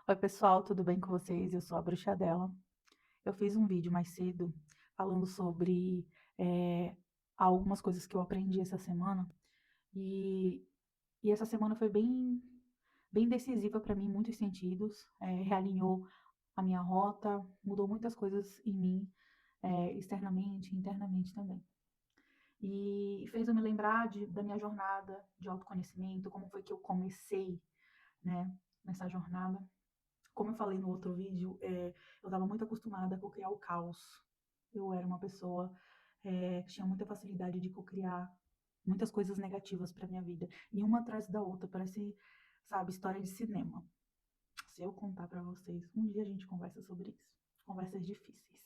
Oi, pessoal, tudo bem com vocês? Eu sou a Bruxadela. Eu fiz um vídeo mais cedo falando sobre eh, algumas coisas que eu aprendi essa semana e, e essa semana foi bem decisiva para mim em muitos sentidos. Realinhou a minha rota, mudou muitas coisas em mim, externamente e internamente também. E fez eu me lembrar da minha jornada de autoconhecimento, como foi que eu comecei, né, nessa jornada. Como eu falei no outro vídeo, eu estava muito acostumada a cocriar o caos. Eu era uma pessoa que tinha muita facilidade de cocriar muitas coisas negativas para minha vida. E uma atrás da outra, parece, sabe, história de cinema. Se eu contar para vocês, um dia a gente conversa sobre isso. Conversas difíceis.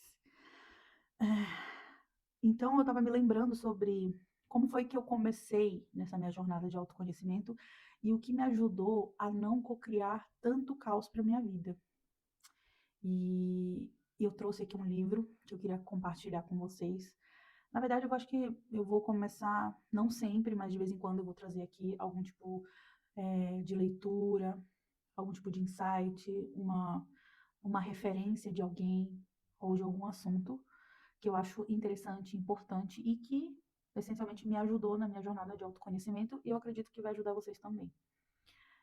Então, eu estava me lembrando sobre como foi que eu comecei nessa minha jornada de autoconhecimento e o que me ajudou a não cocriar tanto caos para minha vida. E eu trouxe aqui um livro que eu queria compartilhar com vocês. Na verdade, eu acho que eu vou começar, não sempre, mas de vez em quando eu vou trazer aqui algum tipo de leitura, algum tipo de insight, uma referência de alguém ou de algum assunto que eu acho interessante, importante e que essencialmente me ajudou na minha jornada de autoconhecimento e eu acredito que vai ajudar vocês também.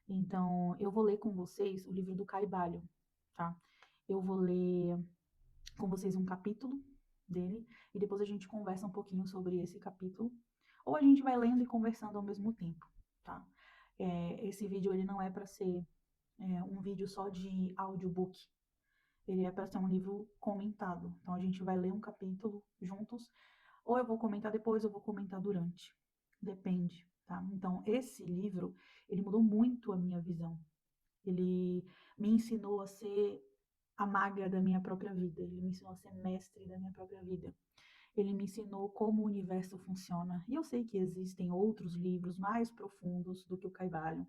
Então, eu vou ler com vocês o livro do Caibalho, tá? Eu vou ler com vocês um capítulo dele e depois a gente conversa um pouquinho sobre esse capítulo. Ou a gente vai lendo e conversando ao mesmo tempo, tá? Esse vídeo ele não é para ser um vídeo só de audiobook. Ele é para ser um livro comentado. Então a gente vai ler um capítulo juntos, ou eu vou comentar depois, ou eu vou comentar durante. Depende, tá? Então esse livro, ele mudou muito a minha visão. Ele me ensinou a ser a maga da minha própria vida. Ele me ensinou a ser mestre da minha própria vida. Ele me ensinou como o universo funciona. E eu sei que existem outros livros mais profundos do que o Kaivalho,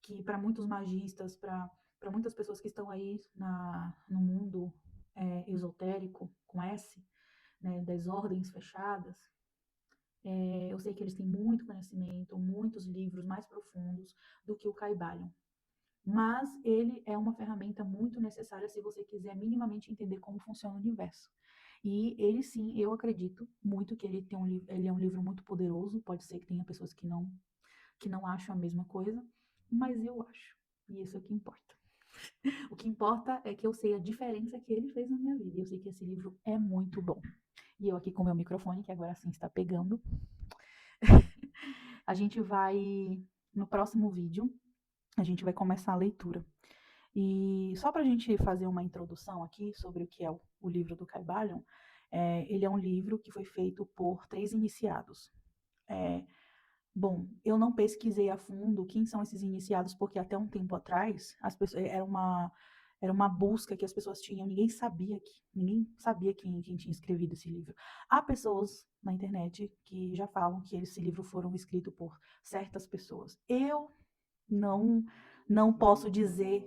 que para muitos magistas, para muitas pessoas que estão aí no mundo esotérico, com S, né, das ordens fechadas, eu sei que eles têm muito conhecimento, muitos livros mais profundos do que o Kaivalho. Mas ele é uma ferramenta muito necessária se você quiser minimamente entender como funciona o universo. E ele sim, eu acredito muito que ele é um livro muito poderoso, pode ser que tenha pessoas que não acham a mesma coisa, mas eu acho. E isso é o que importa. O que importa é que eu sei a diferença que ele fez na minha vida. E eu sei que esse livro é muito bom. E eu aqui com meu microfone, que agora sim está pegando, a gente vai, no próximo vídeo, a gente vai começar a leitura. E só para a gente fazer uma introdução aqui sobre o que é o livro do Caibalion, ele é um livro que foi feito por 3 iniciados. É, bom, eu não pesquisei a fundo quem são esses iniciados, porque até um tempo atrás as pessoas, era uma busca que as pessoas tinham, ninguém sabia quem tinha escrevido esse livro. Há pessoas na internet que já falam que esse livro foram escritos por certas pessoas. Eu não, não posso dizer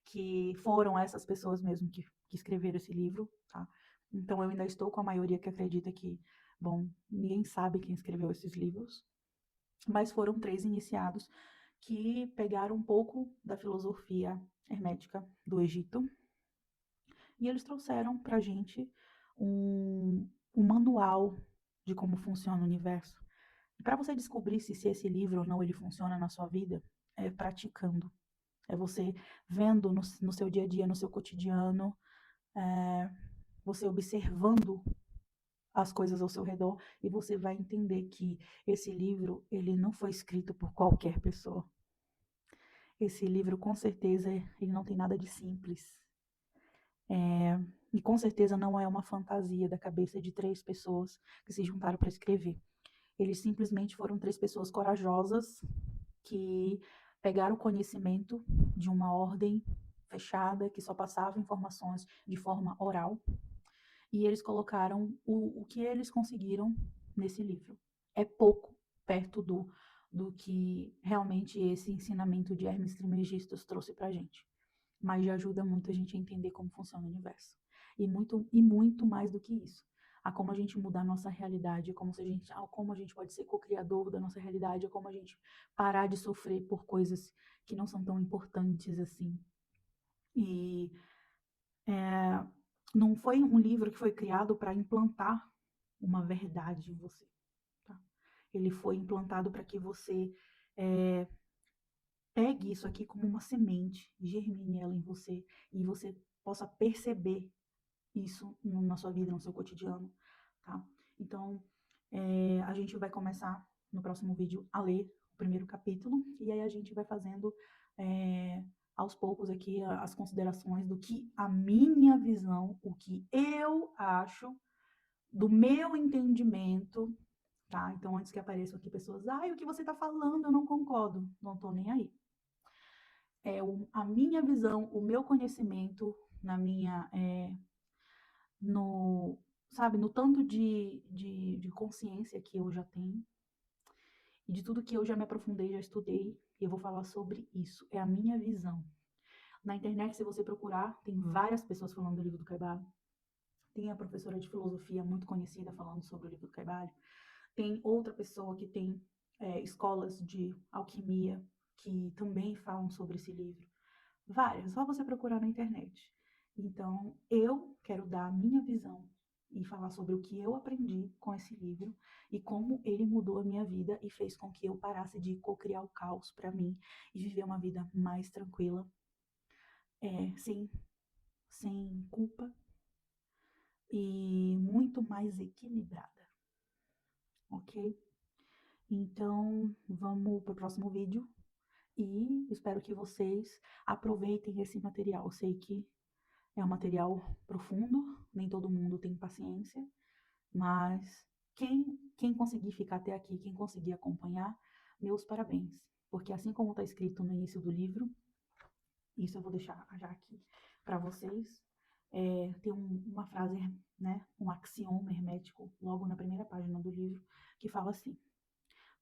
que foram essas pessoas mesmo que escreveram esse livro, tá? Então eu ainda estou com a maioria que acredita que, bom, ninguém sabe quem escreveu esses livros, mas foram 3 iniciados que pegaram um pouco da filosofia hermética do Egito e eles trouxeram para a gente um manual de como funciona o universo. Para você descobrir se esse livro ou não ele funciona na sua vida, é praticando. É você vendo no seu dia a dia, no seu cotidiano, é, você observando as coisas ao seu redor e você vai entender que esse livro ele não foi escrito por qualquer pessoa. Esse livro, com certeza, ele não tem nada de simples. E com certeza não é uma fantasia da cabeça de 3 pessoas que se juntaram para escrever. Eles simplesmente foram 3 pessoas corajosas que pegaram o conhecimento de uma ordem fechada que só passava informações de forma oral e eles colocaram o que eles conseguiram nesse livro. É pouco perto do que realmente esse ensinamento de Hermes Trismegistus trouxe para a gente, mas já ajuda muito a gente a entender como funciona o universo. E muito mais do que isso. A como a gente mudar a nossa realidade, a como a gente pode ser co-criador da nossa realidade, a como a gente parar de sofrer por coisas que não são tão importantes assim. E não foi um livro que foi criado para implantar uma verdade em você, tá? Ele foi implantado para que você pegue isso aqui como uma semente, germine ela em você e você possa perceber isso na sua vida, no seu cotidiano, tá? Então, a gente vai começar no próximo vídeo a ler o primeiro capítulo e aí a gente vai fazendo aos poucos aqui as considerações do que a minha visão, o que eu acho, do meu entendimento, tá? Então, antes que apareçam aqui pessoas, o que você tá falando, eu não concordo, não tô nem aí. A minha visão, o meu conhecimento, na minha, no, sabe, no tanto de consciência que eu já tenho e de tudo que eu já me aprofundei, já estudei, e eu vou falar sobre isso. É a minha visão. Na internet, se você procurar, tem várias pessoas falando do livro do Carvalho. Tem a professora de filosofia muito conhecida falando sobre o livro do Carvalho. Tem outra pessoa que tem escolas de alquimia que também falam sobre esse livro. Várias, só você procurar na internet. Então, eu quero dar a minha visão e falar sobre o que eu aprendi com esse livro e como ele mudou a minha vida e fez com que eu parasse de cocriar o caos para mim e viver uma vida mais tranquila, sem culpa e muito mais equilibrada, ok? Então, vamos para o próximo vídeo e espero que vocês aproveitem esse material. Eu sei que é um material profundo, nem todo mundo tem paciência, mas quem conseguir ficar até aqui, quem conseguir acompanhar, meus parabéns. Porque assim como está escrito no início do livro, isso eu vou deixar já aqui para vocês, tem uma frase, né, um axioma hermético, logo na primeira página do livro, que fala assim: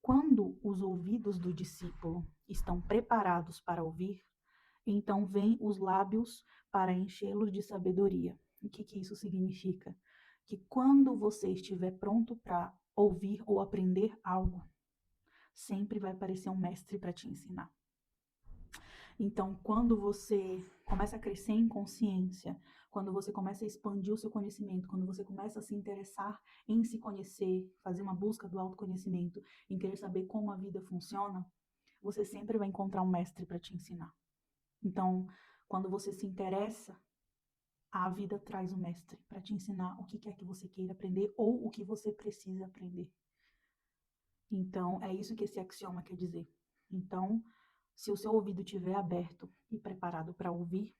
quando os ouvidos do discípulo estão preparados para ouvir, então vêm os lábios para enchê-los de sabedoria. O que isso significa? Que quando você estiver pronto para ouvir ou aprender algo, sempre vai aparecer um mestre para te ensinar. Então, quando você começa a crescer em consciência, quando você começa a expandir o seu conhecimento, quando você começa a se interessar em se conhecer, fazer uma busca do autoconhecimento, em querer saber como a vida funciona, você sempre vai encontrar um mestre para te ensinar. Então, quando você se interessa, a vida traz um mestre para te ensinar o que quer que você queira aprender ou o que você precisa aprender. Então, é isso que esse axioma quer dizer. Então, se o seu ouvido estiver aberto e preparado para ouvir,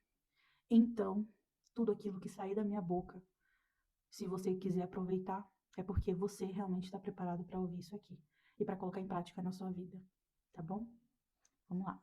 então tudo aquilo que sair da minha boca, se você quiser aproveitar, é porque você realmente está preparado para ouvir isso aqui e para colocar em prática na sua vida, tá bom? Vamos lá.